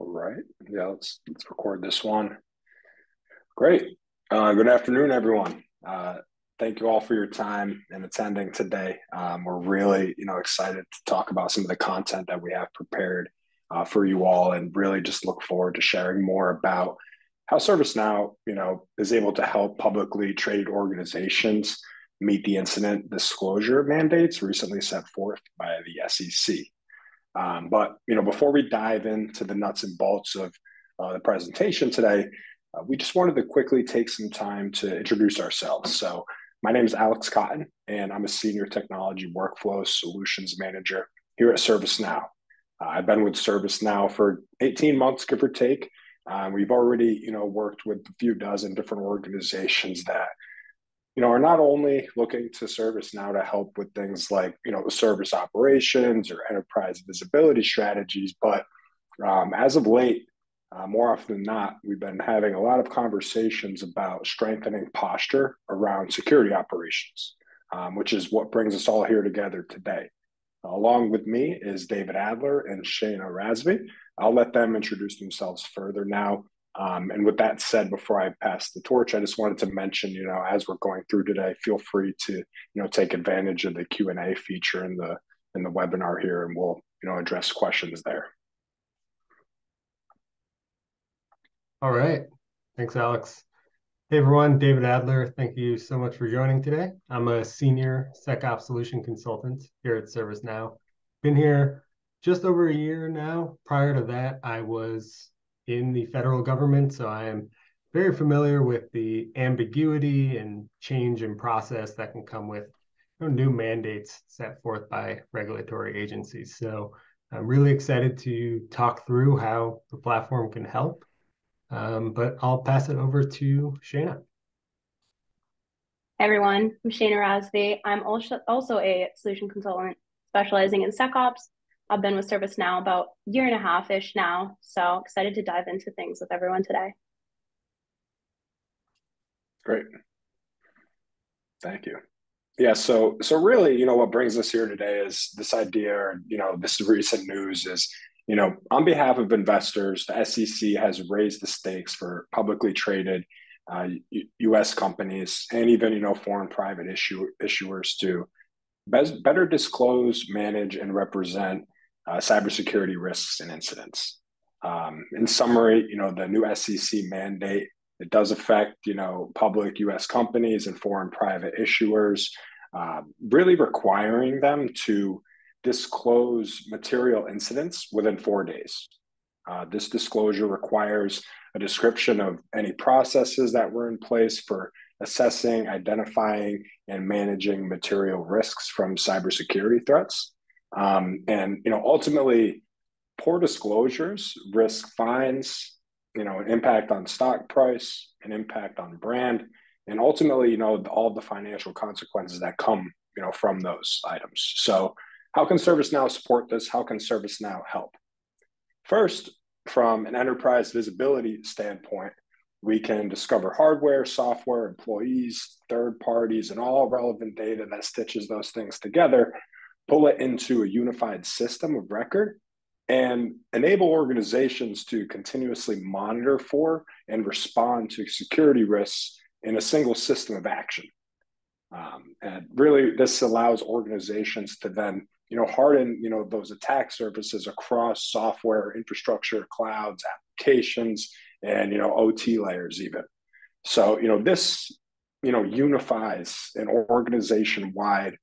All right. Yeah, let's record this one. Great. Good afternoon, everyone. Thank you all for your time and attending today. We're really, excited to talk about some of the content that we have prepared for you all, and really just look forward to sharing more about how ServiceNow, is able to help publicly traded organizations meet the incident disclosure mandates recently set forth by the SEC. But before we dive into the nuts and bolts of the presentation today, we just wanted to quickly take some time to introduce ourselves. So my name is Alex Cotton, and I'm a Senior Technology Workflows Solutions Manager here at ServiceNow. I've been with ServiceNow for 18 months, give or take. We've already, worked with a few dozen different organizations that are not only looking to ServiceNow to help with things like, service operations or enterprise visibility strategies, but as of late, more often than not, we've been having a lot of conversations about strengthening posture around security operations, which is what brings us all here together today. Along with me is David Adler and Shayna Razvi. I'll let them introduce themselves further now. And with that said, before I pass the torch, I just wanted to mention, as we're going through today, feel free to, take advantage of the Q&A feature in the webinar here, and we'll, address questions there. All right. Thanks, Alex. Hey, everyone. David Adler. Thank you so much for joining today. I'm a senior SecOps solution consultant here at ServiceNow. Been here just over a year now. Prior to that, I was in the federal government, so I am very familiar with the ambiguity and change in process that can come with new mandates set forth by regulatory agencies. So I'm really excited to talk through how the platform can help. But I'll pass it over to Shayna. Hey everyone, I'm Shayna Razvi. I'm also a solution consultant specializing in SecOps. I've been with ServiceNow about a year and a half-ish now, so excited to dive into things with everyone today. Great. Thank you. Yeah, so really, what brings us here today is this idea, this recent news is, on behalf of investors, the SEC has raised the stakes for publicly traded U.S. companies and even, foreign private issuers to better disclose, manage, and represent cybersecurity risks and incidents. In summary, the new SEC mandate, it does affect, public U.S. companies and foreign private issuers, really requiring them to disclose material incidents within 4 days. This disclosure requires a description of any processes that were in place for assessing, identifying, and managing material risks from cybersecurity threats. And ultimately, poor disclosures risk fines, an impact on stock price, an impact on brand, and ultimately, all the financial consequences that come, from those items. So how can ServiceNow support this? How can ServiceNow help? First, from an enterprise visibility standpoint, we can discover hardware, software, employees, third parties, and all relevant data that stitches those things together, pull it into a unified system of record, and enable organizations to continuously monitor for and respond to security risks in a single system of action. And really, this allows organizations to then, harden, those attack surfaces across software, infrastructure, clouds, applications, and, OT layers even. So, this, unifies an organization-wide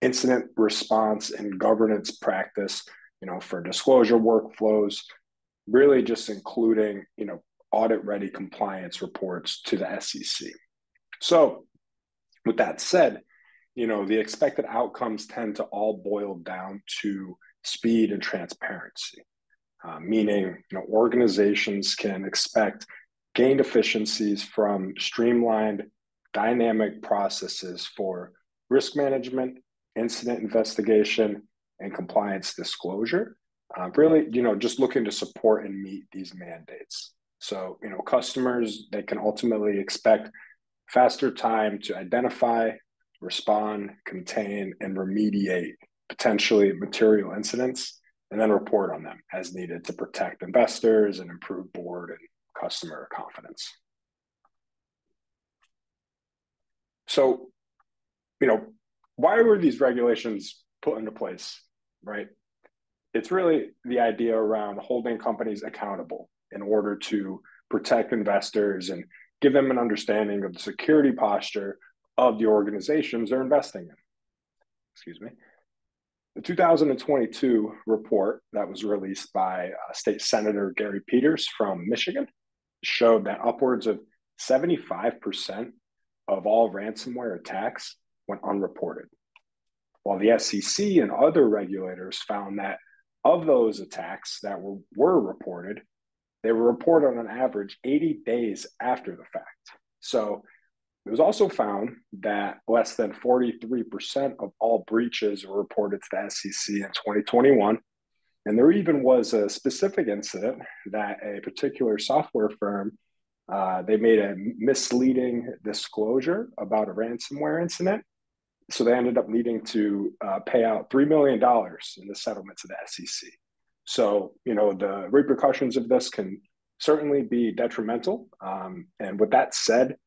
incident response and governance practice, for disclosure workflows, really just including, audit-ready compliance reports to the SEC. So with that said, the expected outcomes tend to all boil down to speed and transparency, meaning, organizations can expect gained efficiencies from streamlined, dynamic processes for risk management, incident investigation, and compliance disclosure, really, just looking to support and meet these mandates. So, customers, they can ultimately expect faster time to identify, respond, contain, and remediate potentially material incidents and then report on them as needed to protect investors and improve board and customer confidence. So, why were these regulations put into place, right? It's really the idea around holding companies accountable in order to protect investors and give them an understanding of the security posture of the organizations they're investing in. Excuse me. The 2022 report that was released by State Senator Gary Peters from Michigan showed that upwards of 75% of all ransomware attacks went unreported, while the SEC and other regulators found that of those attacks that were reported, they were reported on average 80 days after the fact. So it was also found that less than 43% of all breaches were reported to the SEC in 2021. And there even was a specific incident that a particular software firm, they made a misleading disclosure about a ransomware incident. So they ended up needing to pay out $3 million in the settlement to the SEC. So, the repercussions of this can certainly be detrimental. And with that said,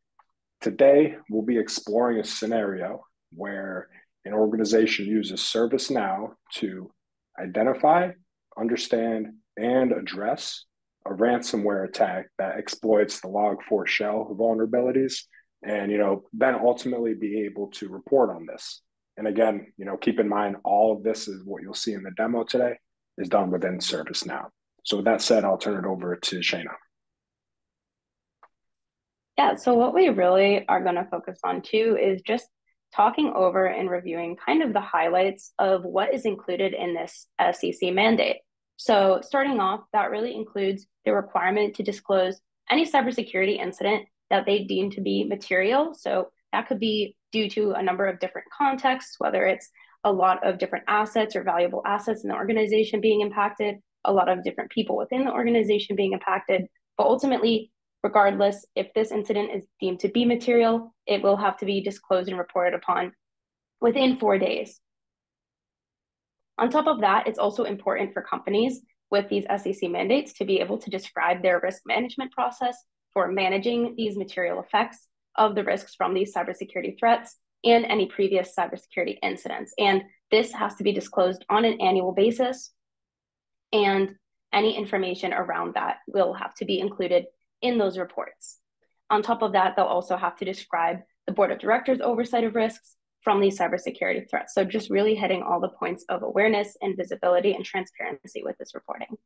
today we'll be exploring a scenario where an organization uses ServiceNow to identify, understand, and address a ransomware attack that exploits the Log4 shell vulnerabilities, and then ultimately be able to report on this. And again, keep in mind, all of this is what you'll see in the demo today is done within ServiceNow. So with that said, I'll turn it over to Shayna. Yeah, so what we really are going to focus on too is just talking over and reviewing kind of the highlights of what is included in this SEC mandate. So starting off, that really includes the requirement to disclose any cybersecurity incident that they deem to be material. So that could be due to a number of different contexts, whether it's a lot of different assets or valuable assets in the organization being impacted, a lot of different people within the organization being impacted. But ultimately, regardless, if this incident is deemed to be material, it will have to be disclosed and reported upon within 4 days. On top of that, it's also important for companies with these SEC mandates to be able to describe their risk management process for managing these material effects of the risks from these cybersecurity threats and any previous cybersecurity incidents. And this has to be disclosed on an annual basis, and any information around that will have to be included in those reports. On top of that, they'll also have to describe the board of directors' oversight of risks from these cybersecurity threats. So just really hitting all the points of awareness and visibility and transparency with this reporting.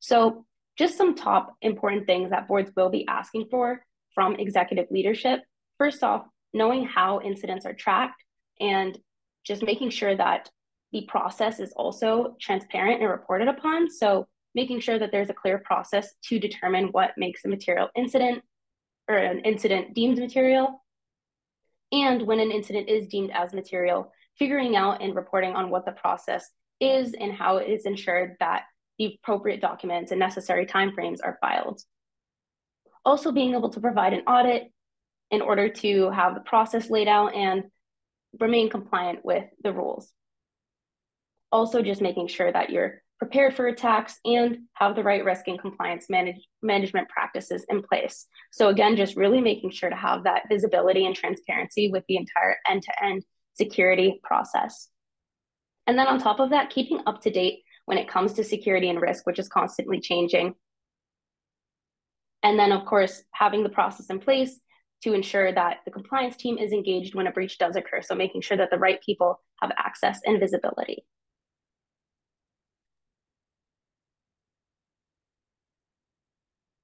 So just some top important things that boards will be asking for from executive leadership. First off, knowing how incidents are tracked and just making sure that the process is also transparent and reported upon. So making sure that there's a clear process to determine what makes a material incident or an incident deemed material. And when an incident is deemed as material, figuring out and reporting on what the process is and how it is ensured that the appropriate documents and necessary timeframes are filed. Also being able to provide an audit in order to have the process laid out and remain compliant with the rules. Also just making sure that you're prepared for attacks and have the right risk and compliance management practices in place. So again, just really making sure to have that visibility and transparency with the entire end-to-end security process. And then on top of that, keeping up to date when it comes to security and risk, which is constantly changing. And then of course, having the process in place to ensure that the compliance team is engaged when a breach does occur. So making sure that the right people have access and visibility.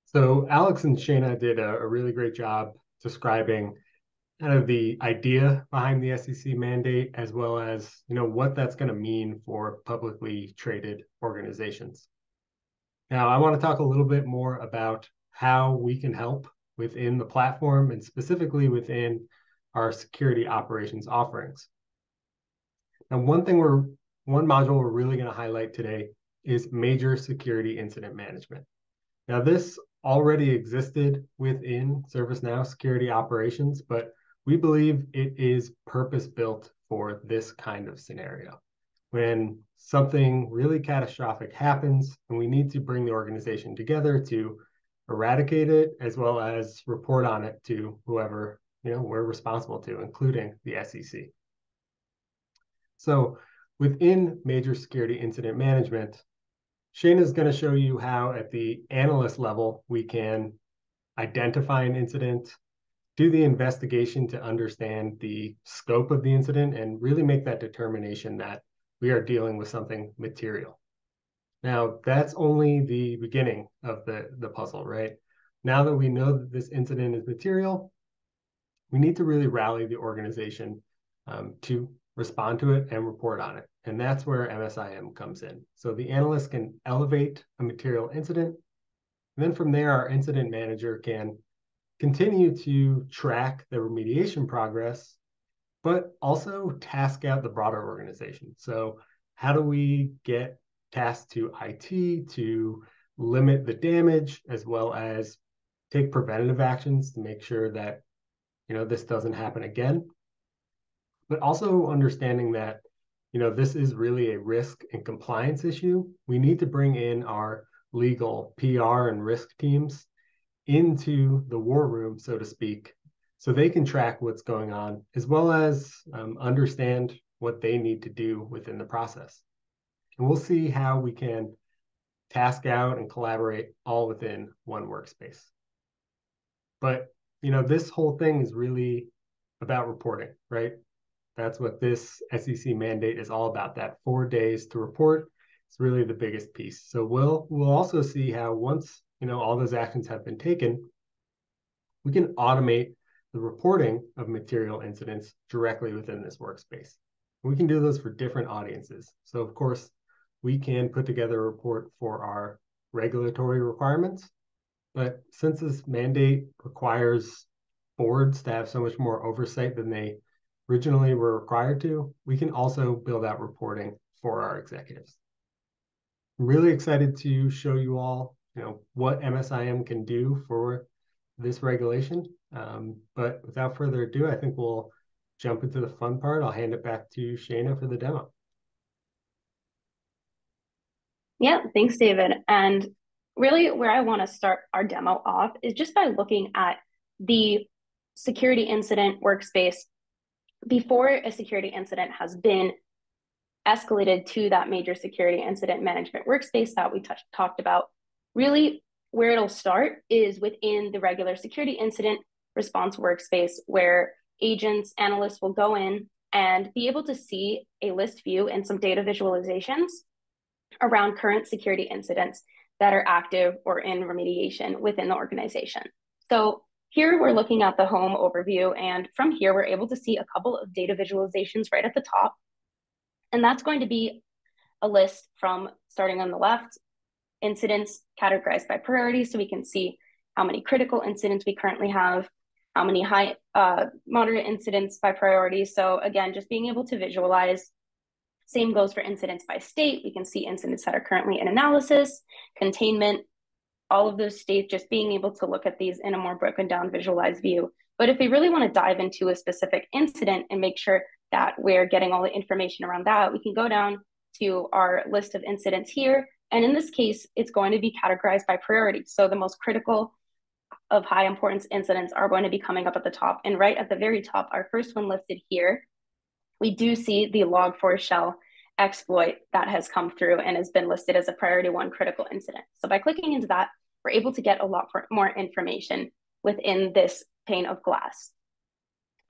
So Alex and Shayna did a really great job describing kind of the idea behind the SEC mandate, as well as what that's going to mean for publicly traded organizations. Now, I want to talk a little bit more about how we can help within the platform and specifically within our security operations offerings. Now, one module we're really going to highlight today is major security incident management. Now, this already existed within ServiceNow security operations, but we believe it is purpose-built for this kind of scenario. When something really catastrophic happens and we need to bring the organization together to eradicate it, as well as report on it to whoever we're responsible to, including the SEC. So within major security incident management, Shane is going to show you how at the analyst level, we can identify an incident, do the investigation to understand the scope of the incident, and really make that determination that we are dealing with something material. Now, that's only the beginning of the puzzle, right? Now that we know that this incident is material, we need to really rally the organization to respond to it and report on it. And that's where MSIM comes in. So the analyst can elevate a material incident. And then from there, our incident manager can continue to track the remediation progress, but also task out the broader organization. So how do we get tasks to IT to limit the damage, as well as take preventative actions to make sure that this doesn't happen again? But also understanding that this is really a risk and compliance issue. We need to bring in our legal, PR, and risk teams into the war room, so to speak, so they can track what's going on, as well as understand what they need to do within the process. And we'll see how we can task out and collaborate all within one workspace. But this whole thing is really about reporting, right? That's what this SEC mandate is all about. That 4 days to report is really the biggest piece. So we'll also see how once all those actions have been taken, we can automate the reporting of material incidents directly within this workspace. We can do those for different audiences. So of course, we can put together a report for our regulatory requirements, but since this mandate requires boards to have so much more oversight than they originally were required to, we can also build out reporting for our executives. I'm really excited to show you all, what MSIM can do for this regulation. But without further ado, I think we'll jump into the fun part. I'll hand it back to Shayna for the demo. Yeah, thanks, David. And really where I want to start our demo off is just by looking at the security incident workspace before a security incident has been escalated to that major security incident management workspace that we talked about. Really, where it'll start is within the regular security incident response workspace, where agents, analysts will go in and be able to see a list view and some data visualizations around current security incidents that are active or in remediation within the organization. So here we're looking at the home overview, and from here we're able to see a couple of data visualizations right at the top. And that's going to be a list from starting on the left, incidents categorized by priority, so we can see how many critical incidents we currently have, how many high moderate incidents by priority. So again, just being able to visualize. Same goes for incidents by state. We can see incidents that are currently in analysis, containment, all of those states, just being able to look at these in a more broken down visualized view. But if we really want to dive into a specific incident and make sure that we're getting all the information around that, we can go down to our list of incidents here. And in this case, it's going to be categorized by priority. So the most critical of high importance incidents are going to be coming up at the top. And right at the very top, our first one listed here, we do see the log4 shell exploit that has come through and has been listed as a priority 1 critical incident. So by clicking into that, we're able to get a lot more information within this pane of glass.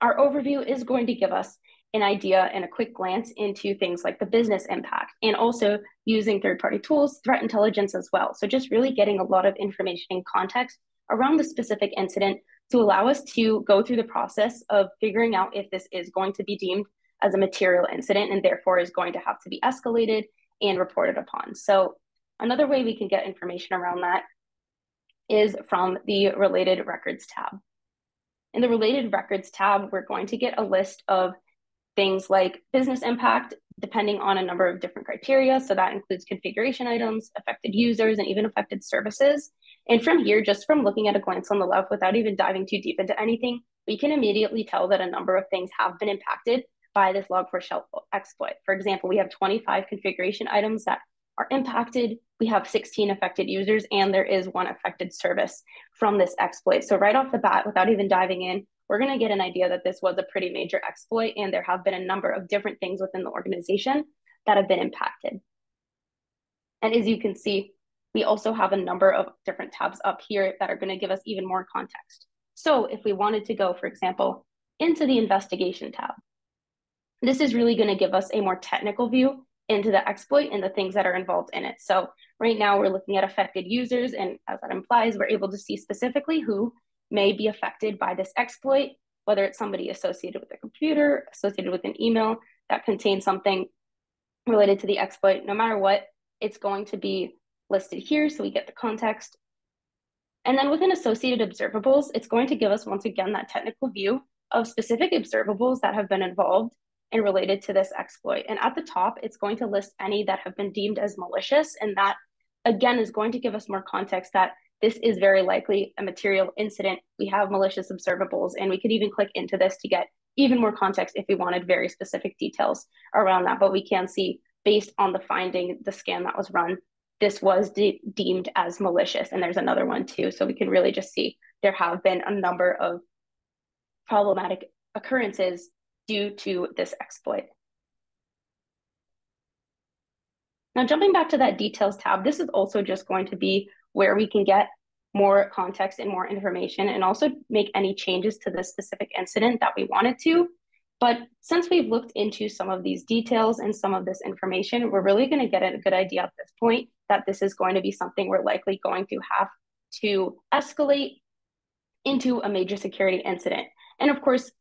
Our overview is going to give us an idea and a quick glance into things like the business impact, and also using third-party tools, threat intelligence as well. So just really getting a lot of information and context around the specific incident to allow us to go through the process of figuring out if this is going to be deemed as a material incident and therefore is going to have to be escalated and reported upon. So another way we can get information around that is from the Related Records tab. In the Related Records tab, we're going to get a list of things like business impact, depending on a number of different criteria. So that includes configuration items, affected users, and even affected services. And from here, just from looking at a glance on the left without even diving too deep into anything, we can immediately tell that a number of things have been impacted by this log4shell exploit. For example, we have 25 configuration items that are impacted. We have 16 affected users, and there is one affected service from this exploit. So right off the bat, without even diving in, we're going to get an idea that this was a pretty major exploit, and there have been a number of different things within the organization that have been impacted. And as you can see, we also have a number of different tabs up here that are going to give us even more context. So if we wanted to go, for example, into the investigation tab, this is really going to give us a more technical view into the exploit and the things that are involved in it. So right now we're looking at affected users, and as that implies, we're able to see specifically who may be affected by this exploit, whether it's somebody associated with a computer, associated with an email that contains something related to the exploit. No matter what, it's going to be listed here so we get the context. And then within associated observables, it's going to give us, once again, that technical view of specific observables that have been involved and related to this exploit. And at the top, it's going to list any that have been deemed as malicious. And that, again, is going to give us more context that this is very likely a material incident. We have malicious observables, and we could even click into this to get even more context if we wanted very specific details around that. But we can see, based on the finding, the scan that was run, this was deemed as malicious. And there's another one too. So we can really just see there have been a number of problematic occurrences due to this exploit. Now, jumping back to that details tab, this is also just going to be where we can get more context and more information, and also make any changes to this specific incident that we wanted to. But since we've looked into some of these details and some of this information, we're really going to get a good idea at this point that this is going to be something we're likely going to have to escalate into a major security incident. And of course,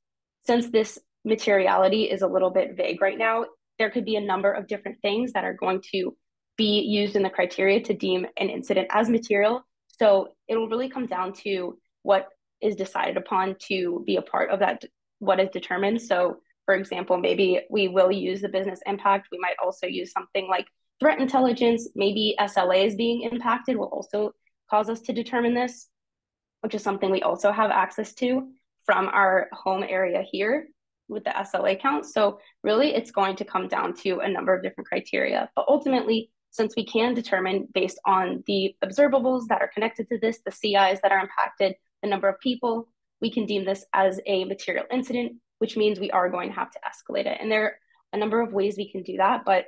since this materiality is a little bit vague right now, there could be a number of different things that are going to be used in the criteria to deem an incident as material. So it will really come down to what is decided upon to be a part of that, what is determined. So for example, maybe we will use the business impact. We might also use something like threat intelligence. Maybe SLAs being impacted will also cause us to determine this, which is something we also have access to from our home area here with the SLA count. So really, it's going to come down to a number of different criteria. But ultimately, since we can determine based on the observables that are connected to this, the CIs that are impacted, the number of people, we can deem this as a material incident, which means we are going to have to escalate it. And there are a number of ways we can do that. But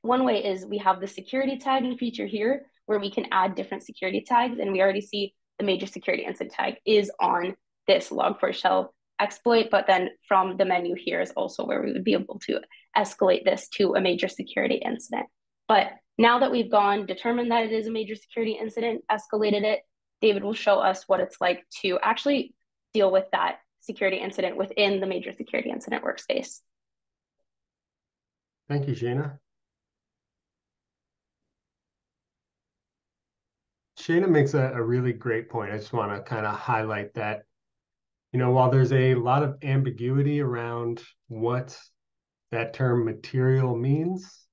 one way is we have the security tagging feature here, where we can add different security tags. And we already see the major security incident tag is on this log4shell exploit, but then from the menu here is also where we would be able to escalate this to a major security incident. But now that we've determined that it is a major security incident, escalated it, David will show us what it's like to actually deal with that security incident within the major security incident workspace. Thank you, Shayna. Shayna makes a really great point. I just want to kind of highlight that, while there's a lot of ambiguity around what that term material means,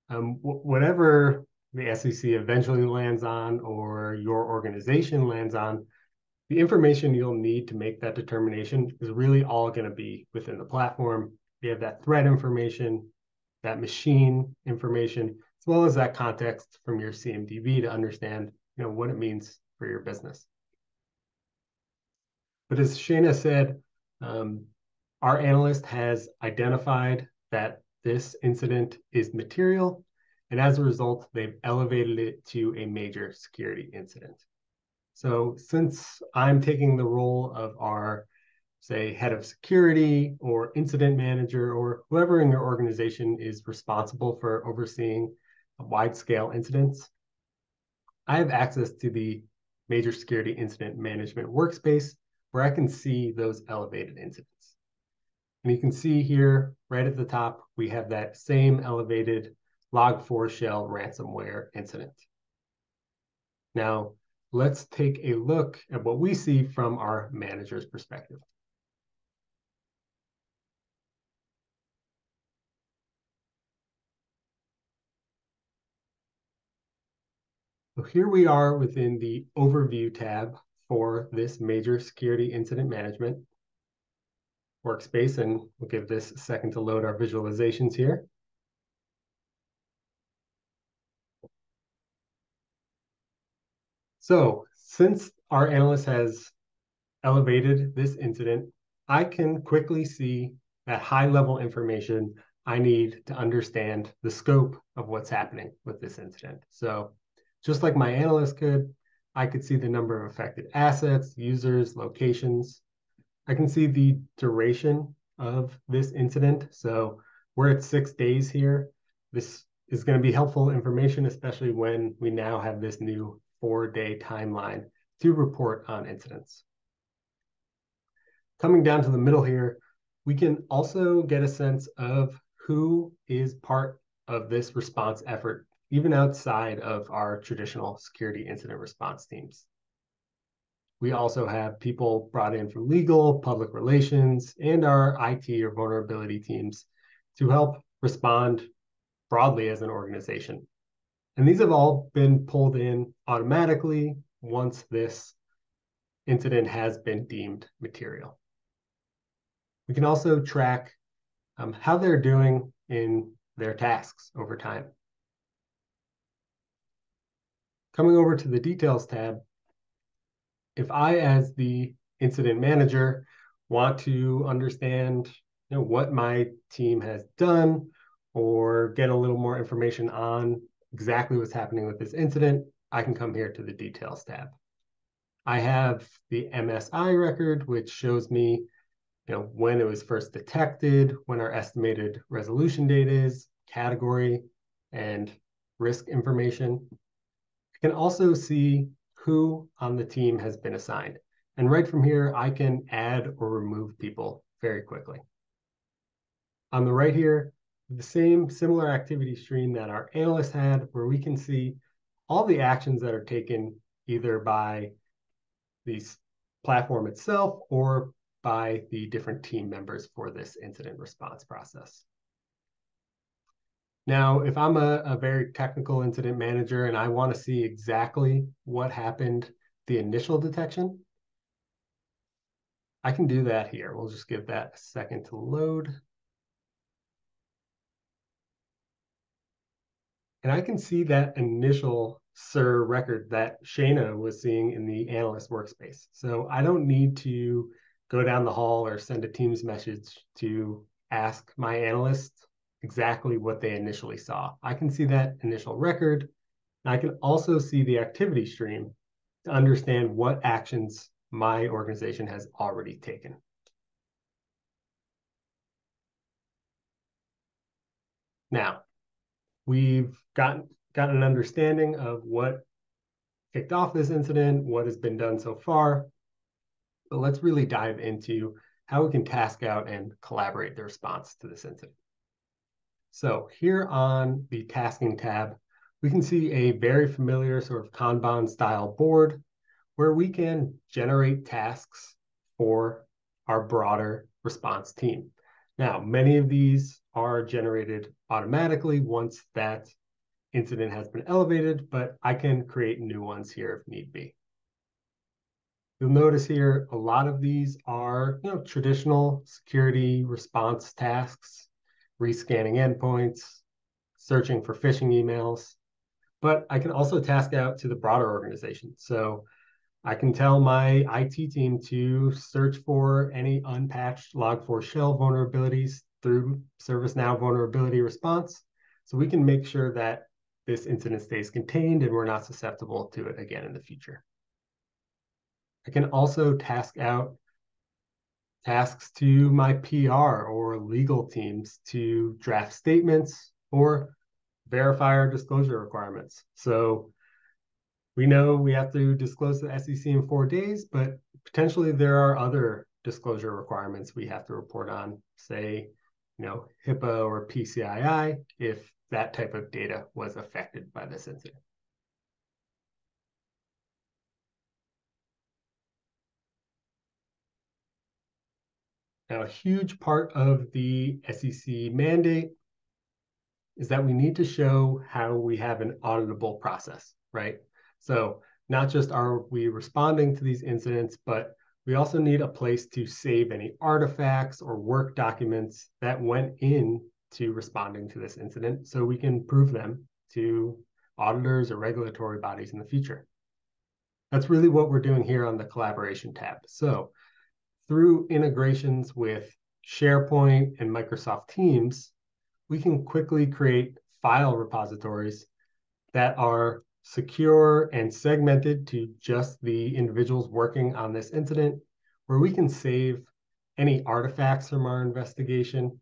whatever the SEC eventually lands on or your organization lands on, the information you'll need to make that determination is really all going to be within the platform. You have that threat information, that machine information, as well as that context from your CMDB to understand what it means for your business. But as Shayna said, our analyst has identified that this incident is material, and as a result, they've elevated it to a major security incident. So since I'm taking the role of our, say, head of security or incident manager or whoever in your organization is responsible for overseeing wide-scale incidents, I have access to the major security incident management workspace where I can see those elevated incidents. And you can see here, right at the top, we have that same elevated log4shell ransomware incident. Now, let's take a look at what we see from our manager's perspective. So here we are within the Overview tab for this major security incident management. workspace, and we'll give this a second to load our visualizations here. So since our analyst has elevated this incident, I can quickly see that high-level information I need to understand the scope of what's happening with this incident. So just like my analyst could, I could see the number of affected assets, users, locations. I can see the duration of this incident. So we're at 6 days here. This is going to be helpful information, especially when we now have this new 4-day timeline to report on incidents. Coming down to the middle here, we can also get a sense of who is part of this response effort, even outside of our traditional security incident response teams. We also have people brought in from legal, public relations, and our IT or vulnerability teams to help respond broadly as an organization. And these have all been pulled in automatically once this incident has been deemed material. We can also track how they're doing in their tasks over time. Coming over to the Details tab, if I, as the incident manager, want to understand what my team has done or get a little more information on exactly what's happening with this incident, I can come here to the Details tab. I have the MSI record, which shows me when it was first detected, when our estimated resolution date is, category, and risk information. I can also see who on the team has been assigned. And right from here, I can add or remove people very quickly. On the right here, the same similar activity stream that our analyst had, where we can see all the actions that are taken either by the platform itself or by the different team members for this incident response process. Now, if I'm a very technical incident manager and I want to see exactly what happened the initial detection, I can do that here. We'll just give that a second to load. And I can see that initial SIR record that Shayna was seeing in the analyst workspace. So I don't need to go down the hall or send a Teams message to ask my analyst exactly what they initially saw. I can see that initial record, and I can also see the activity stream to understand what actions my organization has already taken. Now, we've gotten an understanding of what kicked off this incident, what has been done so far, but let's really dive into how we can task out and collaborate the response to this incident. So here on the tasking tab, we can see a very familiar sort of Kanban style board where we can generate tasks for our broader response team. Now, many of these are generated automatically once that incident has been elevated, but I can create new ones here if need be. You'll notice here a lot of these are traditional security response tasks, rescanning endpoints, searching for phishing emails, but I can also task out to the broader organization. So I can tell my IT team to search for any unpatched Log4 Shell vulnerabilities through ServiceNow Vulnerability Response, so we can make sure that this incident stays contained and we're not susceptible to it again in the future. I can also task out tasks to my PR or legal teams to draft statements or verify our disclosure requirements. So we know we have to disclose to the SEC in 4 days, but potentially there are other disclosure requirements we have to report on, say, HIPAA or PCI, if that type of data was affected by this incident. Now, a huge part of the SEC mandate is that we need to show how we have an auditable process, right? So not just are we responding to these incidents, but We also need a place to save any artifacts or work documents that went into responding to this incident so we can prove them to auditors or regulatory bodies in the future. That's really what we're doing here on the collaboration tab. So through integrations with SharePoint and Microsoft Teams, we can quickly create file repositories that are secure and segmented to just the individuals working on this incident, where we can save any artifacts from our investigation.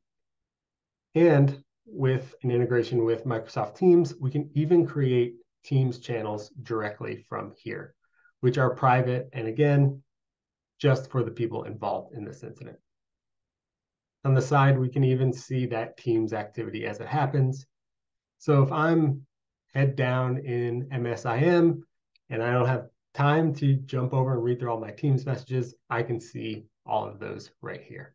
And with an integration with Microsoft Teams, we can even create Teams channels directly from here, which are private and, again, just for the people involved in this incident. On the side, we can even see that Teams activity as it happens. So if I'm head down in MSIM and I don't have time to jump over and read through all my Teams messages, I can see all of those right here.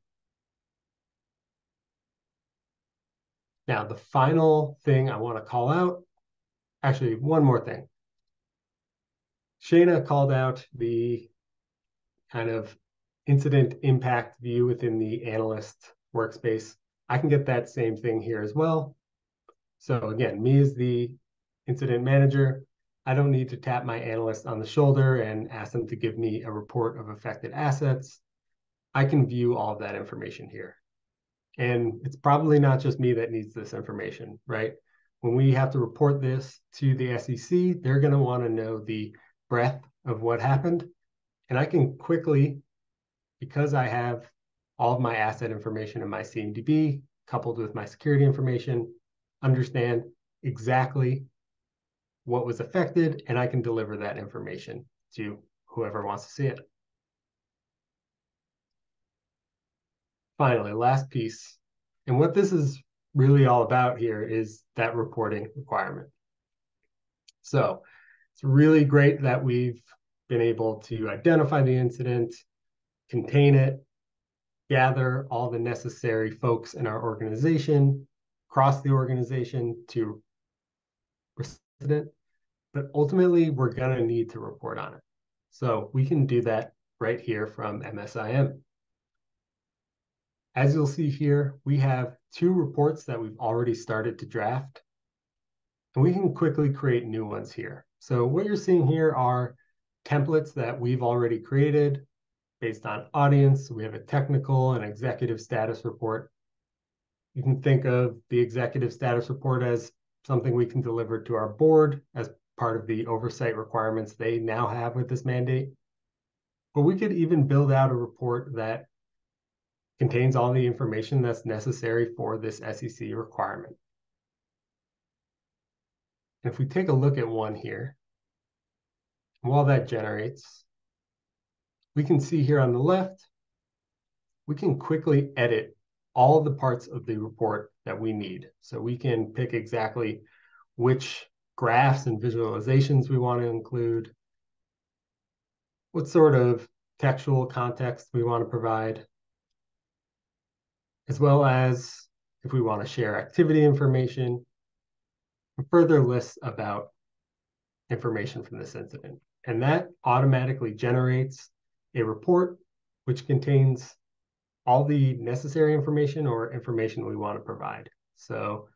Now, the final thing I want to call out, actually, one more thing. Shayna called out the kind of incident impact view within the analyst workspace. I can get that same thing here as well. So again, me as the incident manager, I don't need to tap my analyst on the shoulder and ask them to give me a report of affected assets. I can view all of that information here. And it's probably not just me that needs this information, right? When we have to report this to the SEC, they're going to want to know the breadth of what happened. And I can quickly, because I have all of my asset information in my CMDB coupled with my security information, understand exactly what was affected, and I can deliver that information to whoever wants to see it. Finally, last piece, and what this is really all about here is that reporting requirement. So it's really great that we've been able to identify the incident, contain it, gather all the necessary folks in our organization, across the organization to incident, but ultimately we're going to need to report on it. So we can do that right here from MSIM. As you'll see here, we have 2 reports that we've already started to draft, and we can quickly create new ones here. So what you're seeing here are templates that we've already created based on audience. We have a technical and executive status report. You can think of the executive status report as something we can deliver to our board as part of the oversight requirements they now have with this mandate. But we could even build out a report that contains all the information that's necessary for this SEC requirement. And if we take a look at one here, while that generates, we can see here on the left, we can quickly edit all the parts of the report that we need. So we can pick exactly which graphs and visualizations we want to include, what sort of textual context we want to provide, as well as if we want to share activity information, and further lists about information from this incident. And that automatically generates a report which contains all the necessary information or information we want to provide. So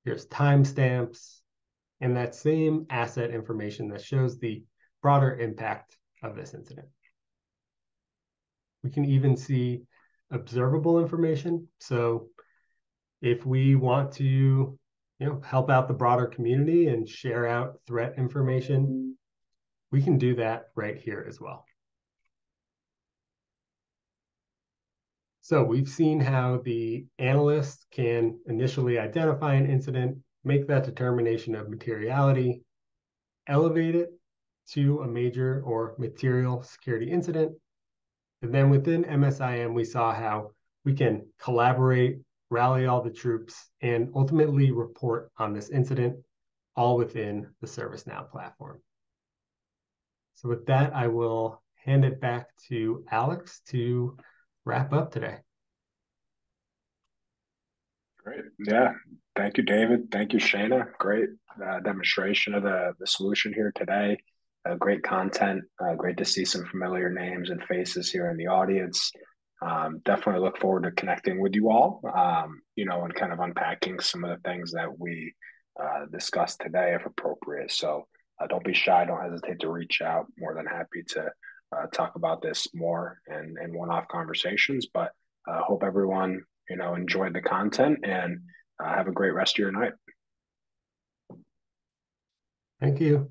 here's timestamps and that same asset information that shows the broader impact of this incident. We can even see observable information. So if we want to help out the broader community and share out threat information, we can do that right here as well. So we've seen how the analyst can initially identify an incident, make that determination of materiality, elevate it to a major or material security incident. And then within MSIM, we saw how we can collaborate, rally all the troops, and ultimately report on this incident, all within the ServiceNow platform. So with that, I will hand it back to Alex to wrap up today. Great. Yeah. Thank you, David. Thank you, Shayna. Great demonstration of the solution here today. great content. Great to see some familiar names and faces here in the audience. Definitely look forward to connecting with you all, and kind of unpacking some of the things that we discussed today, if appropriate. So don't be shy. Don't hesitate to reach out. More than happy to talk about this more and one-off conversations. But hope everyone, enjoyed the content and have a great rest of your night. Thank you.